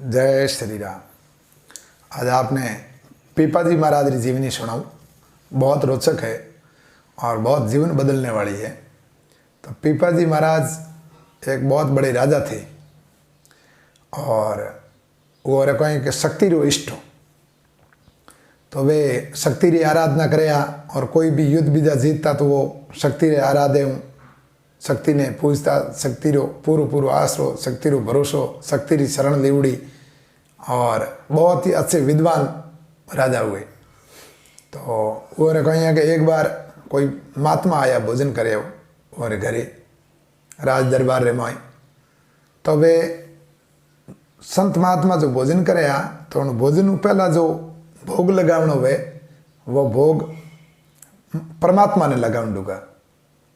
जय श्री राम। आज आपने पीपाजी महाराज की जीवनी सुनाऊँ, बहुत रोचक है और बहुत जीवन बदलने वाली है। तो पीपाजी महाराज एक बहुत बड़े राजा थे और वो कहें कि शक्ति रो इष्ट हो, तो वे शक्ति री आराधना करया और कोई भी युद्ध बीजा जीतता तो वो शक्ति रे आराधे हूँ, शक्ति ने पूजता, शक्ति रो पूरो पूरो आसरो, शक्ति रो भरोसो, शक्ति री शरण लेवड़ी और बहुत ही अच्छे विद्वान राजा हुए। तो वो कहीं कि एक बार कोई महात्मा आया भोजन करे और घरे राज दरबार रे माई, तो वे संत महात्मा जो भोजन करे तो उन भोजन पहला जो भोग लगावनो वे वो भोग परमात्मा ने लगावन डूगा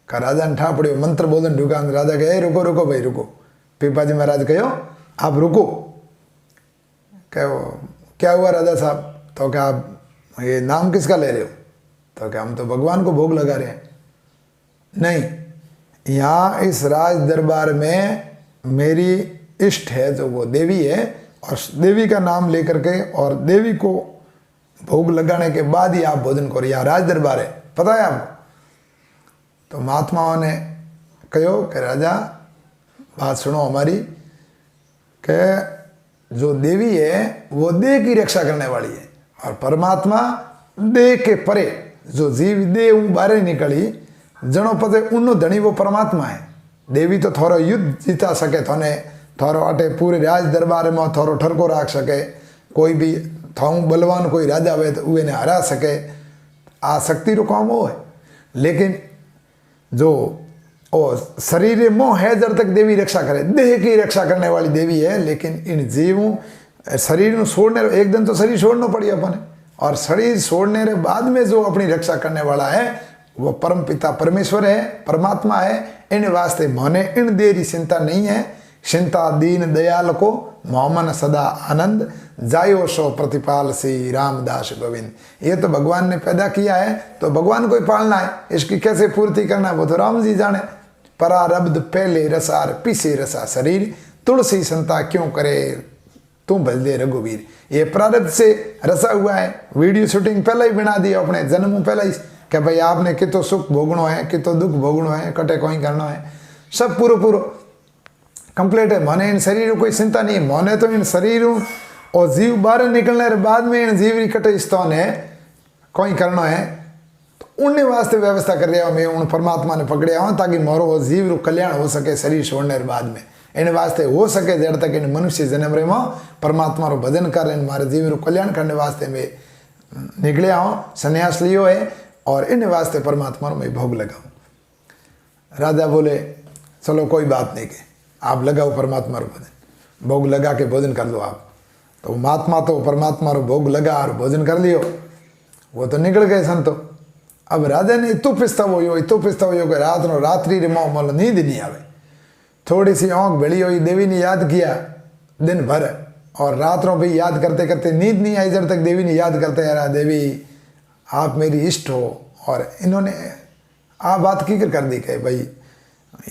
का राजा ने ठा पड़ो मंत्र बोलन डूगा। राजा कहे रुको रुको भाई रुको। पीपाजी महाराज कहो आप रुको। कहो क्या हुआ राजा साहब? तो क्या आप ये नाम किसका ले रहे हो? तो क्या हम तो भगवान को भोग लगा रहे हैं। नहीं, यहाँ इस राज दरबार में मेरी इष्ट है जो वो देवी है और देवी का नाम लेकर के और देवी को भोग लगाने के बाद ही आप भोजन करो। यहाँ राज दरबार है, पता है आपको? तो महात्माओं ने कहो कि राजा बात सुनो हमारी, कि जो देवी है वो देह की रक्षा करने वाली है और परमात्मा देह के परे जो जीव देह बाहर निकली जनो पते उन्नो धनी वो परमात्मा है। देवी तो थोड़ा युद्ध जीता सके, थोने थोरो अटे पूरे राज दरबार में थोरो ठरको राख सके, कोई भी थाऊ बलवान कोई राजा हुए तो उन्हें हरा सके, आ शक्ति रो काम वो है। लेकिन जो ओ शरीर मोह है जब तक देवी रक्षा करे, देह की रक्षा करने वाली देवी है। लेकिन इन जीवों शरीर को छोड़ने एक दिन तो शरीर छोड़ना पड़ी अपने, और शरीर छोड़ने के बाद में जो अपनी रक्षा करने वाला है वो परम पिता परमेश्वर है, परमात्मा है। इन वास्ते मोने इन देरी चिंता नहीं है। चिंता दीन दयाल को मोमन सदा आनंद, जायो सो प्रतिपाल श्री रामदास गोविंद। ये तो भगवान ने पैदा किया है तो भगवान को ही पालना है, इसकी कैसे पूर्ति करना है वो तो राम जी जाने। परारब्ध पहले रसार पीछे रसा शरीर, तुलसी संता क्यों करे तू भज दे रघुवीर। ये प्रारब्ध से रसा हुआ है। वीडियो शूटिंग पहले ही बना दिया अपने जन्म पहले ही कि भाई आपने कितो सुख भोगनो है, कितो दुख भोगनो है, कटे कोई करना है, सब पूरो पूरो कंप्लीट है। मोने इन शरीर कोई चिंता नहीं है। मोने तो इन शरीर और जीव बाहर निकलने के बाद में इन जीव कटे स्तौन है कोई करना है, तो उन्हें वास्ते व्यवस्था कर रहा हूँ मैं, उन परमात्मा ने पकड़िया हूँ ताकि मोरो वो जीव कल्याण हो सके शरीर छोड़ने के बाद में। इन वास्ते हो सके जब तक इन मनुष्य जन्म रे में परमात्मा रो भजन कर इन मारे जीव रो कल्याण करने वास्ते मैं निकलिया हूँ, संन्यास लियो है और इन वास्ते परमात्मा रो मैं भोग लगाऊँ। राजा बोले चलो कोई बात नहीं के आप लगाओ परमात्मा रो भजन, भोग लगा के भोजन कर दो आप। तो महात्मा तो परमात्मा रो भोग लगा और भोजन कर लियो, वो तो निकल गए संतो। अब राजा ने इतो पछतावो कि रात नो रात्रि रे मोह नींद नहीं आवे। थोड़ी सी आँख भेड़ी हुई, देवी ने याद किया दिन भर और रात रो भी याद करते करते नींद नहीं आई जब तक देवी ने याद करते रहा देवी आप मेरी इष्ट हो। और इन्होंने आ बात की कर दी कि भाई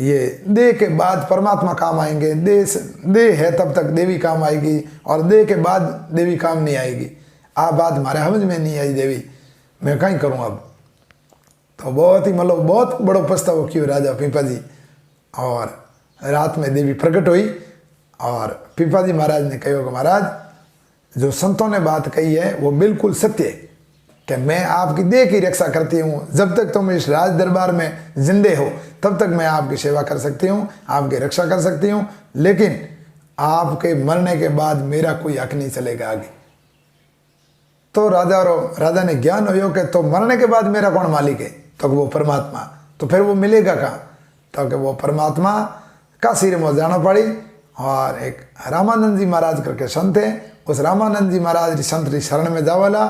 ये देह के बाद परमात्मा काम आएंगे, देह है तब तक देवी काम आएगी और देह के बाद देवी काम नहीं आएगी। आ बात हमारे समझ में नहीं आई देवी, मैं कहीं करूँ अब। तो बहुत ही मतलब बहुत बड़ो पछतावा किया राजा पीपाजी। और रात में देवी प्रकट हुई और पीपाजी महाराज ने कहो कि महाराज जो संतों ने बात कही है वो बिल्कुल सत्य है कि मैं आपकी देह की रक्षा करती हूँ। जब तक तुम इस राज दरबार में जिंदे हो तब तक मैं आपकी सेवा कर सकती हूँ, आपकी रक्षा कर सकती हूँ, लेकिन आपके मरने के बाद मेरा कोई हक नहीं चलेगा आगे। तो राजा ने ज्ञान हो कि तो मरने के बाद मेरा कौन मालिक है? तो वो परमात्मा। तो फिर वो मिलेगा कहाँ? तो कि वो परमात्मा काशी में जाना पड़ी। और एक रामानंद जी महाराज करके संत है, उस रामानंद जी महाराज संत की शरण में जावेला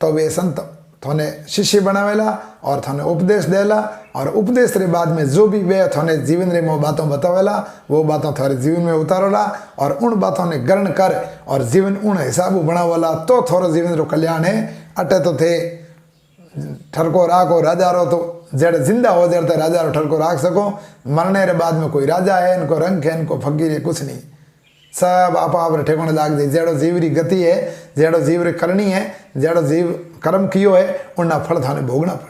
तो वे संत थोने शिष्य बनावेला और थोने उपदेश देला। और उपदेश के बाद में जो भी वे थोने जीवन रे में बातों बतावेला वो बातों थारे जीवन में उतारोला और उन बातों ने ग्रहण कर और जीवन उन हिसाब बनावेला तो थोड़ा जीवन रो कल्याण है। अटे तो थे ठरको राखो राजा रो, तो जड़ जिंदा हो जड़ तक राजा रो ठरको राख सको। मरने के बाद में कोई राजा है, इनको रंग है, इनको फकीर है, कुछ नहीं। सब आप ठेकोने लाग जाए। जड़ो जीव री गति है, जड़ो जीव री करनी है, जड़ो जीव कर्म कियो है, उनना फल थाने भोगना पड़े।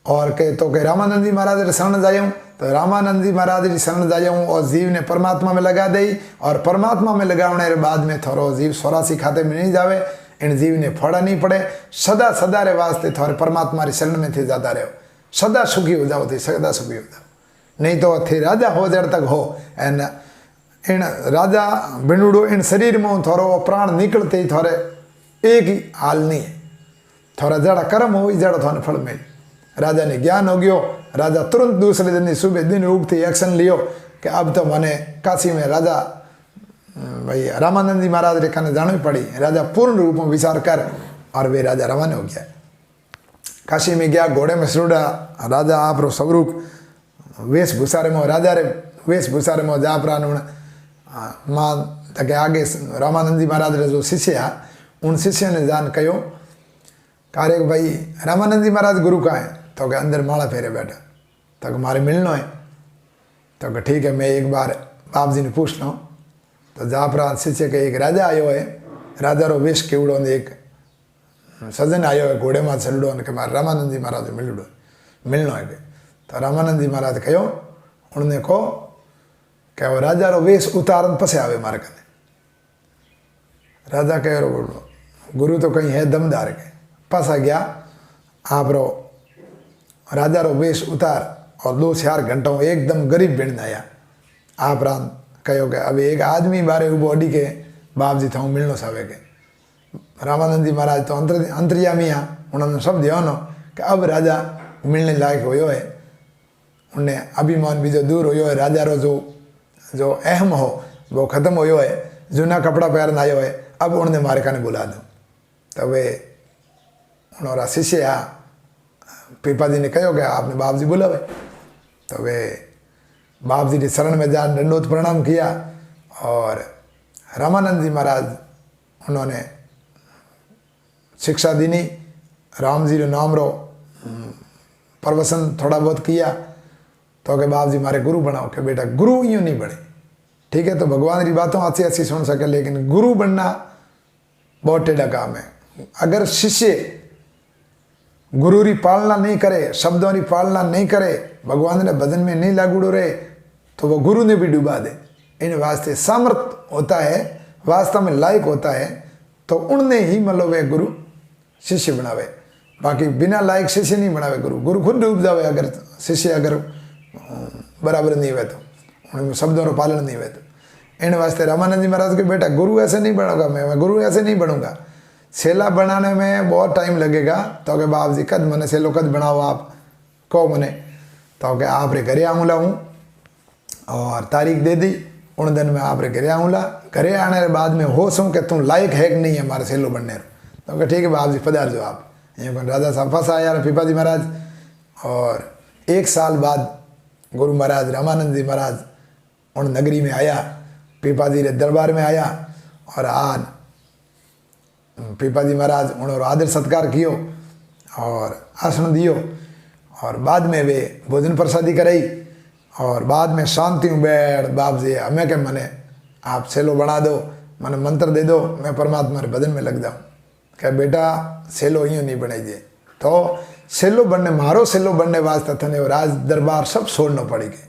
और के तो के रामानंद जी महाराज रे शरण जाऊँ, तो रामानंद जी महाराज री शरण जाऊँ और जीव ने परमात्मा में लगा दई। और परमात्मा में लगाने रे बाद में थोरो जीव 84 खाते में नहीं जावे, इन जीव ने फड़ा नहीं पड़े। सदा सदा रे वास्ते थोड़े परमात्मा री शरण में थे जाता रहो, सदा सुखी हो जाओ, थे सदा सुखी हो जाओ। नहीं तो थे राजा हो जड़ तक हो एन इन राजा बिनुड़ो इन शरीर में थोरो प्राण निकलते ही थोड़े एक ही हाल नहीं है। थोड़ा जड़ा कर्म हो जड़ा थोड़े फल मिले। राजा ने ज्ञान हो गयो, राजा तुरंत दूसरे दिन सुबह दिन उगते एक्शन लियो कि अब तो मैंने काशी में राजा भाई रामानंद जी महाराज रे कने जानी पड़ी। राजा पूर्ण रूप में विचार कर और वे राजा रवाना हो गया। काशी में गया, घोड़े में सुड़ा राजा आप रो स्वरूप वेशभूषा रे मो राजा रे वेशभूषा रे मो जा प्राण मां तक आगे रामानंद जी महाराज रे जो शिष्य है उन शिष्य ने जान कहो कार्य भाई रामानंद जी महाराज गुरु का है, तो के अंदर माला फेरे बैठा, तो मारे मिलना है। तो के ठीक है, मैं एक बार बाप जी ने पूछ लो। तो जा प्राण शिष्य के एक राजा आयो है, राजा रो वेश केवड़ो ने एक सजन आयो है घोड़े में चलड़ो ने के मारे रामानंद जी महाराज मिलनो है। तो रामानंद जी महाराज कहो उन्होंने को क्या वो राजा रो वेश उतारन पसे आवे मारे कने। राजा कह रो गुरु तो कहीं है दमदार के पासा गया, आप रो राजा रो वेश उतार और 2-4 घंटों एकदम गरीब बिन आया। आप राम कहो के अब एक आदमी बारे वो बॉडी के बाप जी थाऊ मिलनो सावे के। रामानंद जी महाराज तो अंतर्यामी आ, उन्होंने सब दिया नो कि अब राजा मिलने लायक होयो है। उन्हें अभिमान भी जो दूर होयो है, राजा रो जो अहम हो वो खत्म होयो है, जूना कपड़ा पहन आयो है, अब उन्हें मारे काने बुला दो। तब वे उन्होंने शिष्य आ पीपा जी ने कहो गया आपने बाप जी बुलावे। तो वे बाप जी की शरण में जान दंडोत प्रणाम किया और रामानंद जी महाराज उन्होंने शिक्षा दीनी, राम जी रो नाम रो प्रवचन थोड़ा बहुत किया। तो के बाप जी मारे गुरु बनाओ के बेटा गुरु यूँ नहीं बने। ठीक है, तो भगवान की बातों अच्छी अच्छी सुन सके, लेकिन गुरु बनना बहुत टेढ़ा काम है। अगर शिष्य गुरु री पालना नहीं करे, शब्दों की पालना नहीं करे, भगवान ने भजन में नहीं लागूड़ो रहे, तो वो गुरु ने भी डुबा दे। इन वास्ते सामर्थ होता है, वास्तव में लायक होता है, तो उनने ही मतलब वे गुरु शिष्य बनावे। बाकी बिना लायक शिष्य नहीं बनावे गुरु। गुरु खुद डूब जावे अगर शिष्य अगर बराबर नहीं हुए तो, उनमें शब्दों का पालन नहीं हुए तो। इन वास्ते रामानंद जी महाराज के बेटा गुरु ऐसे नहीं बनूंगा, मैं गुरु ऐसे नहीं बनूंगा, सेला बनाने में बहुत टाइम लगेगा। तो के बाप जी कद मने सेलो कद बनाओ आप को मने। तो के आप रे घरे आऊँला हूँ और तारीख दे दी, उन दिन में आप रे घरे आऊँला। घरे आने के बाद में होश हूँ कि तुम लायक है कि नहीं है हमारे सेलो बनने। तो के ठीक है बाप जी पधार जो आप। राजा साहब फंस आया पीपा जी महाराज। और 1 साल बाद गुरु महाराज रामानंद जी महाराज उन नगरी में आया, पीपा जी रे दरबार में आया और आज पीपा जी महाराज उन्होंने आदर सत्कार कियो और आसन दियो। और बाद में वे भोजन प्रसादी कराई और बाद में शांति में बैठ बाप जी हमें के मने आप सेलो बना दो, मने मंत्र दे दो, मैं परमात्मा रे भजन में लग जाऊँ। क्या बेटा सेलो यूँ नहीं बनाइए। तो सेलो बनने मारो सेलो बनने वास्ते थने वो राज दरबार सब छोड़ना पड़ेगी।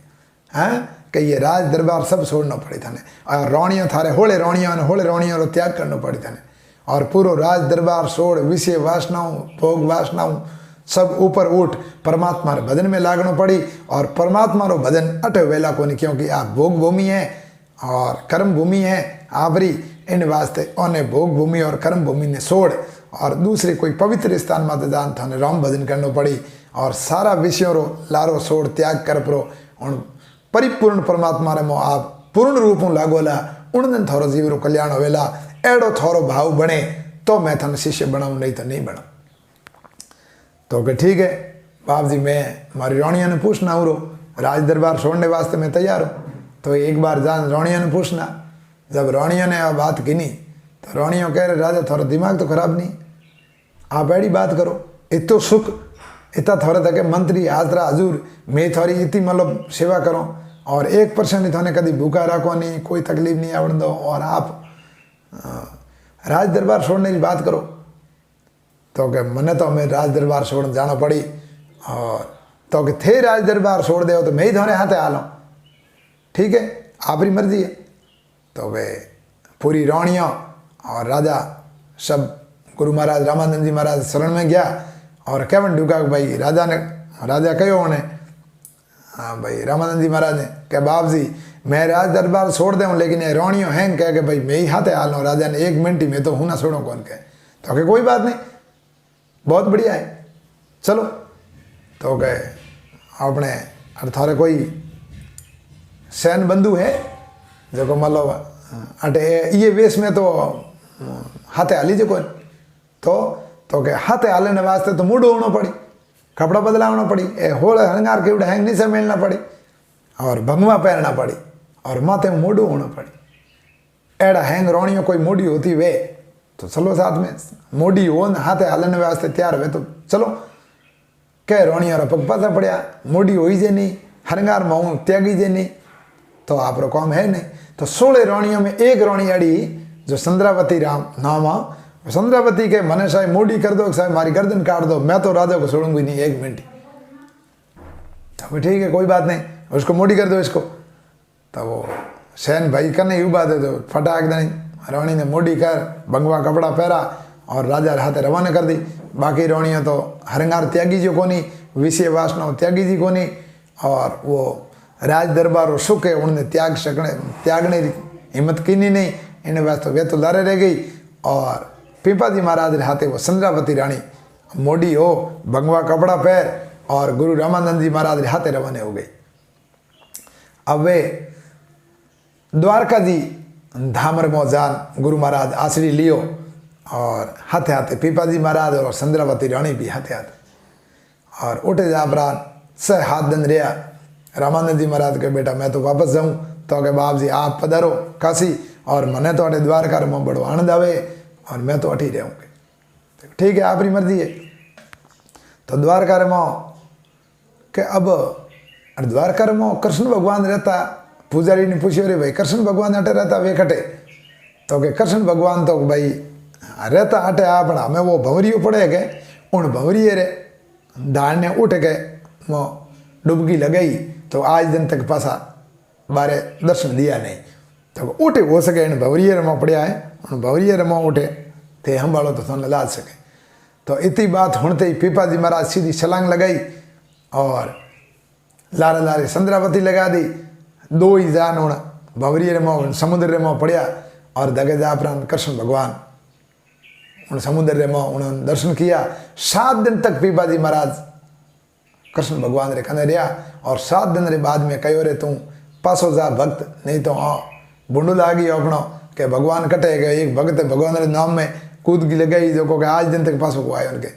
हैं कि ये राज दरबार सब छोड़ना पड़े थने और रोणियों थारे होले रोणियों रो त्याग करना पड़े थने। और पूरा राज दरबार छोड़ विषय वासनाओं भोग वासनाओं सब ऊपर उठ परमात्मा रे भजन में लागनो पड़ी। और परमात्मा रो भजन अट वेला को नहीं, क्योंकि आप भोग भूमि है और कर्म भूमि है आवरी। इन वास्ते उन्हें भोग भूमि और कर्म भूमि ने छोड़ और दूसरे कोई पवित्र स्थान माते जान थाने राम भजन करना पड़ी। और सारा विषयों रो लारो छोड़ त्याग कर परो उन परिपूर्ण परमात्मा रे मो आप पूर्ण रूप में लागोला। उन दिन थोरो जीव रो कल्याण होवेला। एड़ो थोरो भाव बने तो मैं थाने शिष्य बनाऊँ, नहीं तो नहीं बनाऊँ। तो कि ठीक है बाप जी मैं मारी रोणिया ने पूछना हो राज दरबार छोड़ने वास्ते मैं तैयार हूँ। तो एक बार जान रोणिया ने पूछना। जब रोणिया ने बात की नहीं तो रोणियों कह रहे राजा थोड़ा दिमाग तो खराब नहीं, आप ऐडी बात करो, इतो सुख इतना थोड़ा तक मंत्री हाजरा हजूर मैं थोड़ी इतनी मतलब सेवा करो और 1% ही थाने कभी भूखा रखो नहीं, कोई तकलीफ नहीं आवड़ दो, और आप राज दरबार छोड़ने की बात करो तो कि मने तो हमें राज दरबार छोड़ने जाना पड़ी, और तो कि थे राज दरबार छोड़ दे तो मैं ही थाने हाथे आ लूँ, ठीक है आपकी मर्जी है। तो वे पूरी रानियाँ और राजा सब गुरु महाराज रामानंद जी महाराज शरण में गया और केवन ढूका भाई राजा कहो उन्हें, हाँ भाई रामानंद जी महाराज ने कह बाप जी मैं राज दरबार छोड़ दूँ, लेकिन ये रानियों हैं कह के भाई मैं ही हाथे हाल लूँ। राजा ने 1 मिनट ही में तो हूँ ना छोड़ो कौन कहे, तो कहे कोई बात नहीं बहुत बढ़िया है चलो। तो कहे अपने थारे कोई सैन बंधु है जो मतलब अटे ये वेश में तो हाथे हाली जो कौन, तो के हाथे हालने वास्ते तो मूड होना पड़ी, कपड़ा बदलावना पड़ी, ए होल हंगार के हैंग नहीं से मिलना पड़ी, और भंगवा पहनना पड़ी, और माथे में मोडू होना पड़ी। एड़ा हैंग रोणियों कोई मोडी होती वे तो चलो साथ में मोडी हो न हाथे हालने वास्ते तैयार हुए तो चलो। कह रोणियों पग पासा पड़िया मोडी हो ही जे नहीं, हरंगार माऊ त्यागी जे नहीं, तो आप रो काम है नहीं। तो 16 रानियों में एक रानी अड़ी जो संद्रावती राम नाम, संद्रावती के मने साहब मोडी कर दो, साहब मारी गर्दन काट दो, मैं तो राजा को छोड़ूंगी नहीं 1 मिनट। तो ठीक है कोई बात नहीं, उसको मोडी कर दो इसको। तो वो सैन भाई करने युवा दे दो फटाक नहीं, रानी ने मोडी कर भंगवा कपड़ा पहरा और राजा हाथे रवाना कर दी। बाकी रानियाँ तो हरंगार त्यागी जो कोनी, विषय वासना त्यागी जी कोनी, और वो राज दरबार सुख है उन्होंने त्यागने की हिम्मत की नहीं, इन्हें वास्ते वे तो लारे रह गई। और पीपा जी महाराज रे हाथे वो संद्रावती रानी मोडी हो भंगवा कपड़ा पहर और गुरु रामानंद जी महाराज रे हाथे रवाने हो गई। अब वे द्वारका जी धामर मोजान गुरु महाराज आश्री लियो, और हाथे हाथे पीपा जी महाराज और संद्रावती रानी भी हाथे हाथे, और उठे जा प्राण से हाथ दन रिया। रामानंद जी महाराज के बेटा मैं तो वापस जाऊँ, तो के बाप जी आप पधारो काशी, और मने तो अटे द्वारका में बड़ो आनंद आवे, और मैं तो अठी रहूँगी। ठीक है आपकी मर्जी है। तो द्वारका में के अब द्वारका में कृष्ण भगवान रहता, पुजारी ने पूछ्यो रे भाई कृष्ण भगवान अटे रहता वे कटे, तो के कृष्ण भगवान तो भाई रहता अटे आप हमें वो भंवरियो पड़े गए, उन भंवरिये रे दान ने उठ गए वो डुबकी लगाई, तो आज दिन तक पासा बारे दर्शन दिया नहीं। तो उठे हो सके इन भंवरिये रमा पड़िया है, उन भंवरिये रमा उठे थे हम बालो तो थोड़ा लाज सके। तो इतनी बात होते ही पीपा जी महाराज सीधी छलांग लगाई और लारे लारे संद्रावती लगा दी। 2 ही जान उन भंवरिये रमा समुद्र रमा पड़िया, और दगे जा प्रांत कृष्ण भगवान उन समुद्र रमा उन्होंने दर्शन किया। 7 दिन तक पीपा जी महाराज कृष्ण भगवान रे कने रहा, और 7 दिन रे बाद में कहो रे तू पासो जा भक्त, नहीं तो हाँ बुंडू लागी अपनो के भगवान कटे गए। एक भक्त भगवान रे नाम में कूद की लगाई जो को आज दिन तक पासो को आए उनके,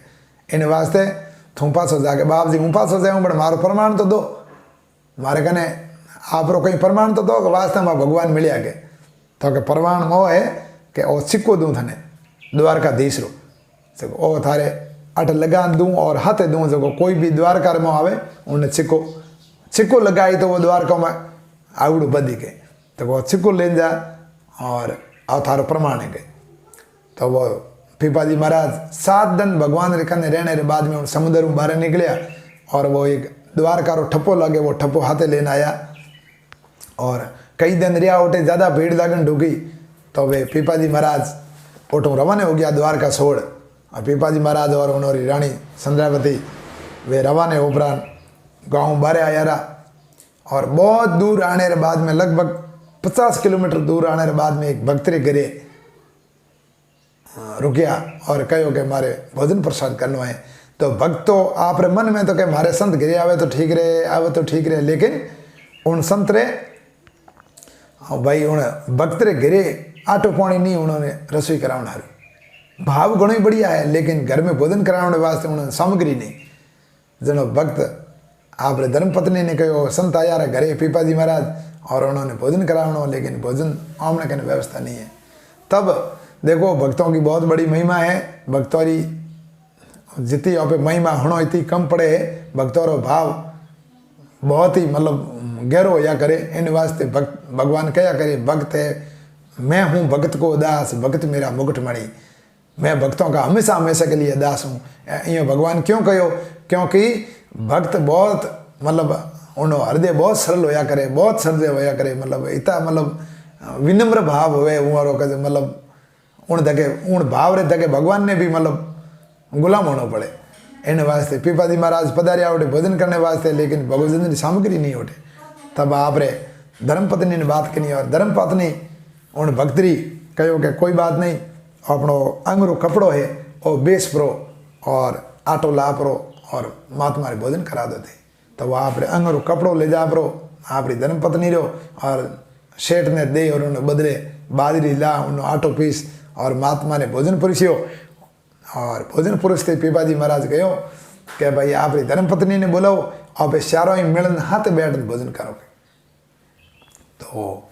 इन वास्ते तू पासो जाके बाप जी हूँ पासो जाऊँ, बट मारो प्रमाण तो दो, मारे कने आप रो कहीं प्रमाण तो दो कि वास्तव में भगवान मिलिया के। तो के प्रमाण वो है कि ओ सिक्को दूँ थने द्वारकाधीश रो, ओ थारे अट लगा दूँ और हाथे दूँ जो कोई भी द्वारका में आवे उन्हें सिक्को लगाई तो वो द्वारका में आवड़ू बदी के, तो वो सिक्को ले जा और आओ थारो प्रमाण है। तो वो पीपा जी महाराज 7 दिन भगवान रे कने रहने रे बाद में उन समुद्र में बाहर निकलिया, और वो एक द्वारका रो ठप्पो लगे, वो ठप्पो हाथे लेने आया, और कई दिन रिया उठे ज़्यादा भीड़ लगन ढूकी। तो वे पीपा जी महाराज उठो रवाने हो गया द्वारका छोड़, और पीपा जी महाराज और उन्होंने रानी संद्रावती वे रवाने उपरांत गाँव बारे आया रहा। और बहुत दूर आने के बाद में लगभग 50 किलोमीटर दूर आने के बाद में एक भक्त रे घरे रुकिया और कहो कि मारे भोजन प्रसाद करना है। तो भक्त तो आप रे मन में तो कि मारे संत घरे आवे तो ठीक रहे, आवे तो ठीक रहे, लेकिन उन संत रे भाई उन भक्त रे घरे आटो पानी नहीं उन्होंने रसोई करावना है। भाव घणो ही बढ़िया है, लेकिन घर में भोजन कराने वास्ते उन्होंने सामग्री नहीं। जनो भक्त आप धर्मपत्नी ने कहो संत आया रहा घरे पीपा जी महाराज और उन्होंने भोजन करावना, लेकिन भोजन आमने कहने व्यवस्था नहीं है। तब देखो भक्तों की बहुत बड़ी महिमा है, भक्तों की जितनी यहाँ पे महिमा होना इतनी कम पड़े, भक्तों रो भाव बहुत ही मतलब गहरो होया करे। इन वास्ते भगवान कया करे, भक्त है मैं हूँ भक्त को दास, भक्त मेरा मुकुट मणि, मैं भक्तों का हमेशा हमेशा के लिए दास हूँ। ये भगवान क्यों कहो, क्योंकि भक्त बहुत मतलब उन हृदय बहुत सरल होया करे, बहुत सरल होया करे, मतलब इतना मतलब विनम्र भाव हुए उमारो कदे, मतलब उन तके उन भाव रे तके भगवान ने भी मतलब गुलाम होना पड़े। इन वास्ते पीपाजी महाराज पधारिया उठे भोजन करने वास्ते, लेकिन भगवत की सामग्री नहीं उठे। तब आप रे धर्मपत्नी ने बात करी और धर्मपत्नी उन भक्तरी कहो कि कोई बात नहीं, अपनो अंगरो कपड़ो है और बेस परो और आटो ला परो और महात्मा रे भोजन करा देते। तो वह आप रे अंगरो कपड़ो ले जा परो, आप री धर्मपत्नी रो और शेठ ने दे और उन्हें बदले बाजरी ला उन्हें आटो पीस और महात्मा ने भोजन पुरुषियो। और भोजन पुरुषते पीपाजी महाराज कहो कि भाई आप री धर्मपत्नी ने बोलाओ, आप चारों ही मिलन हाथ बैठ भोजन करोगे। तो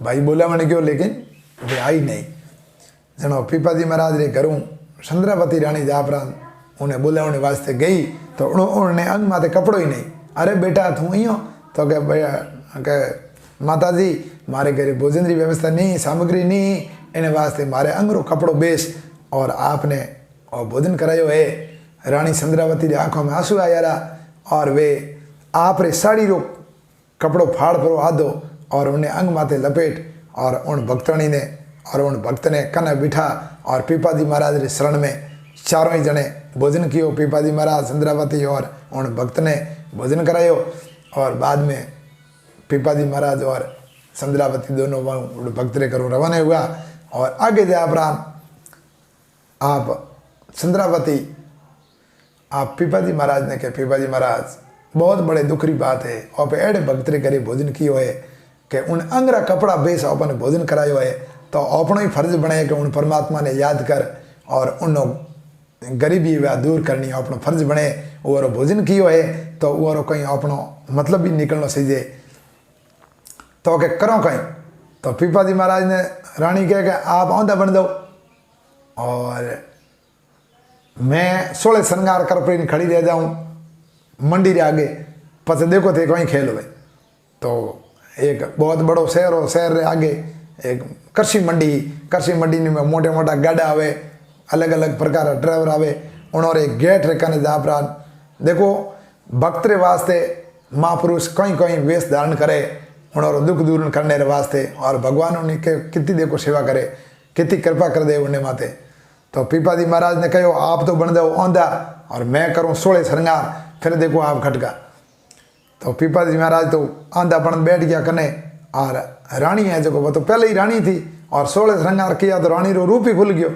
भाई बोला मैंने क्यों, लेकिन वे आई नहीं। जनो पीपाजी महाराज रे घरों चंद्रावती रानी जापरान उन्हें बोलाने वास्ते गई, तो उन्होंने अंग माथे कपड़ो ही नहीं। अरे बेटा तू अँ, तो क्या भैया के माता जी मारे घरे भोजन की व्यवस्था नहीं, सामग्री नहीं, इन वास्ते मारे अंगरो कपड़ो बेस और आपने और भोजन करायो है। रानी चंद्रावती री आंखों में आंसू आया रहा और वे आप रे साड़ी रो कपड़ो फाड़ परो आधो और उन्हें अंग माथे लपेट और उन भक्तनी ने और उन भक्त ने कने बिठा और पीपाजी महाराज रे शरण में चारों ही जने भोजन कियो। पीपाजी महाराज, चंद्रावती और उन भक्त ने भोजन करायो और बाद में पीपाजी महाराज और चंद्रावती दोनों भक्त रे करो रवाना हुआ। और आगे जा प्राण आप चंद्रावती आप पीपाजी महाराज ने कहे, पीपाजी महाराज बहुत बड़े दुख की बात है, आप एड़े भक्त रे करे भोजन कियो है कि उन अंगरा कपड़ा बेस अपन भोजन करायो है, तो अपनो ही फर्ज बने कि उन परमात्मा ने याद कर और उन गरीबी वह दूर करनी अपनो फर्ज बने। वो भोजन कियो है तो वो कहीं अपनो मतलब भी निकलना सीधे तो के करो कहीं। तो पीपाजी महाराज ने रानी कह के आप औंधा बन दो और मैं 16 श्रृंगार कर पर खड़ी रह जाऊं मंडी रे आगे, पस देखो थे कहीं खेल हुए। तो एक बहुत बड़ो शहर हो, शहर रे आगे एक कृषि मंडी में मोटे मोटा गाड़ा आवे, अलग अलग प्रकार ड्राइवर आवे, उन्होंने गेट रे कने जापरान देखो भक्त रे वास्ते महापुरुष कहीं कहीं वेश धारण करे, उन्होंने दुख दूर करने रे वास्ते और भगवान उन्हें कितनी देखो सेवा करे, कितनी कृपा कर दे उन्हें माते। तो पीपाजी महाराज ने कहो आप तो बन दो औंधा और मैं करूँ 16 श्रृंगार, फिर देखो आप खटका। तो पीपाजी महाराज तो आंधा बन बैठ गया कने और रानी है जो वो तो पहले ही रानी थी और 16 श्रृंगार किया तो रानी रो रूप ही खुल गयो।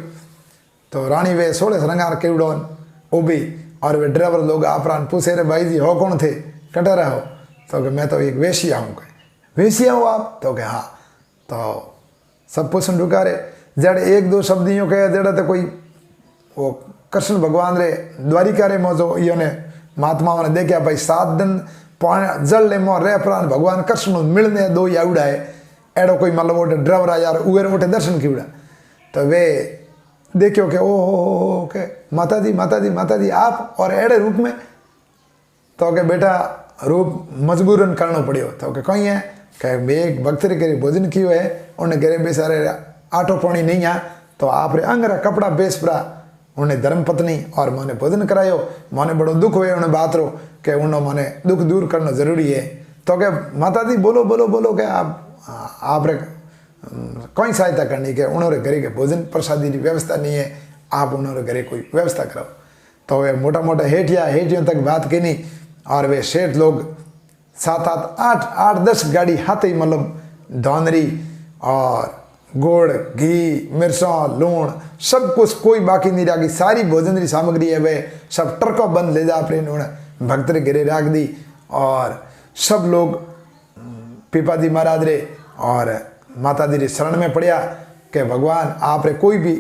तो रानी वे 16 श्रृंगार के उड़ोन वो भी और वे ड्राइवर लोग आपरान पूछे रे भाई जी हो कौन थे, कटे रहो। तो कि मैं तो एक वेश्या हूँ। वेश्या हो आप? तो कि हाँ। तो सब पूछन रुका रे जड़ एक दो शब्द यूँ कहे जड़ा तो कोई वो कृष्ण भगवान रे द्वारिका रे मौजो इो ने महात्माओं ने देखा भाई 7 दिन पानी जल ले मोह रे प्राण भगवान कृष्ण मिलने दो या उड़ा है एड़ो कोई मतलब वो ड्राइवर आ यार उगे उठे दर्शन की उड़ा। तो वे देखियो के ओ के माता जी आप और एड़े रूप में। तो के बेटा रूप मजबूरन करना पड़ियो। तो के कहीं है कि एक भक्त रे करे भोजन कियो है उन्हें घरे बेचारे आटो पानी नहीं आ तो आप रे अंगरा कपड़ा बेस परा उन्हें धर्मपत्नी और मैंने भोजन करायो। मैंने बड़ो दुख हुए उन्हें बात रो कि उन्होंने मैंने दुख दूर करना जरूरी है। तो क्या माता जी बोलो बोलो बोलो कि आप रे कोई सहायता करनी के उन्होंने घरे के भोजन प्रसादी की व्यवस्था नहीं है, आप उन्होंने घरे कोई व्यवस्था कराओ। तो वे मोटा मोटा हेठियों तक बात की और वे सेठ लोग 7 8 10 गाड़ी हाथ ही मतलब धौनरी और गुड़ घी मिर्चों लूण सब कुछ कोई बाकी नहीं रखी, सारी भोजन की सामग्री है वे सब ट्रकों बंद ले जा अपने उन्होंने भक्त रे घरे रख दी। और सब लोग पीपाजी महाराज रे और माता जी रे शरण में पड़िया कि भगवान आप रे कोई भी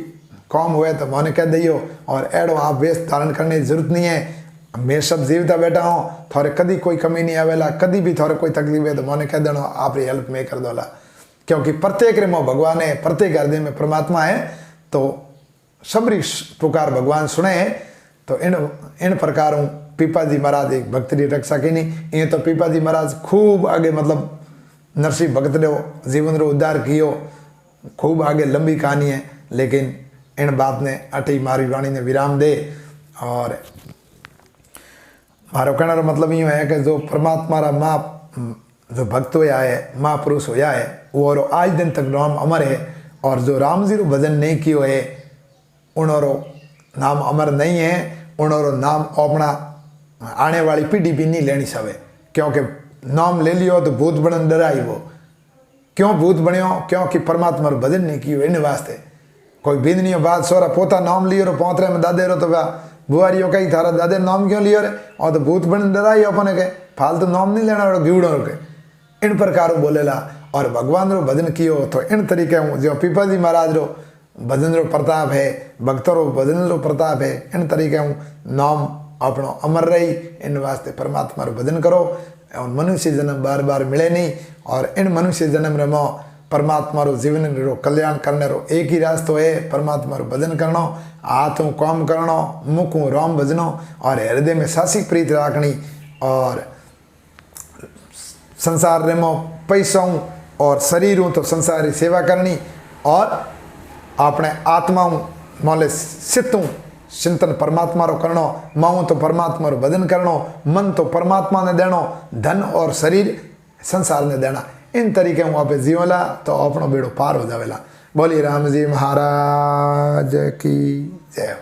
काम हुए तो मैंने कह दियो और एड़ो आप वेश धारण करने की जरूरत नहीं है। मैं सब जीवता बैठा हूँ, थोड़े कदी कोई कमी नहीं आवेला, कदी भी थोड़े कोई तकलीफ है तो मैंने कह देना आप री हेल्प में कर दोला, क्योंकि प्रत्येक रे मोह भगवान है, प्रत्येक हृदय में परमात्मा है। तो सबरी पुकार भगवान सुने। तो इन प्रकारों पीपाजी महाराज एक भक्त री रक्षा की नहीं। ये तो पीपाजी महाराज खूब आगे मतलब नरसिंह भगत रो जीवन रो उद्धार कियो, खूब आगे लंबी कहानी है, लेकिन इन बात ने अटी मारी वाणी ने विराम दे। और मारो कहने का मतलब यूँ है कि जो परमात्मा रा माँ जो भक्त होया है, महापुरुष होया है, वो और आज दिन तक नाम अमर है। और जो राम जी रो भजन नहीं कियो है उन्होंरो नाम अमर नहीं है, उन्होंरो नाम अपना आने वाली पीढ़ी भी नहीं लेनी सवे, क्योंकि नाम ले लियो तो भूत बनन डराई वो। क्यों भूत बनियो? क्योंकि परमात्मा रो भजन नहीं कियो इन वास्ते। कोई बिंदनी बात सोरा पोता नाम लियो रो पोतरे में दादे रो तो बुआरियो कई थारा दादे नाम क्यों लियो रे, और तो भूत बनन डराई अपने के फालतू नाम नहीं लेना गिवड़ो के इन प्रकार बोलेला। और भगवान रो भजन कियो तो इन तरीके हूँ जो पीपाजी महाराज रो भजन रो प्रताप है, भक्तों रो भजन रो प्रताप है, इन तरीके हूँ नाम अपनो अमर रही। इन वास्ते परमात्मा रो भजन करो। और मनुष्य जन्म बार बार मिले नहीं, और इन मनुष्य जन्म रो परमात्मा रो जीवन रो कल्याण करने रो एक ही रास्तो है, परमात्मा रो भजन करनो, हाथों काम करनो, मुखों राम भजनो, और हृदय में सासी प्रीत राखनी, और संसार रे मो पैसों और शरीरों तो संसार की सेवा करनी, और अपने आत्माओं मोले सितों चिंतन परमात्मा रो करनो, माऊँ तो परमात्मा रो भजन करनो, मन तो परमात्मा ने देनो, धन और शरीर संसार ने देना। इन तरीके हूँ आप जीवला तो अपनो बेड़ो पार हो जावेला। बोलिए राम जी महाराज की जय।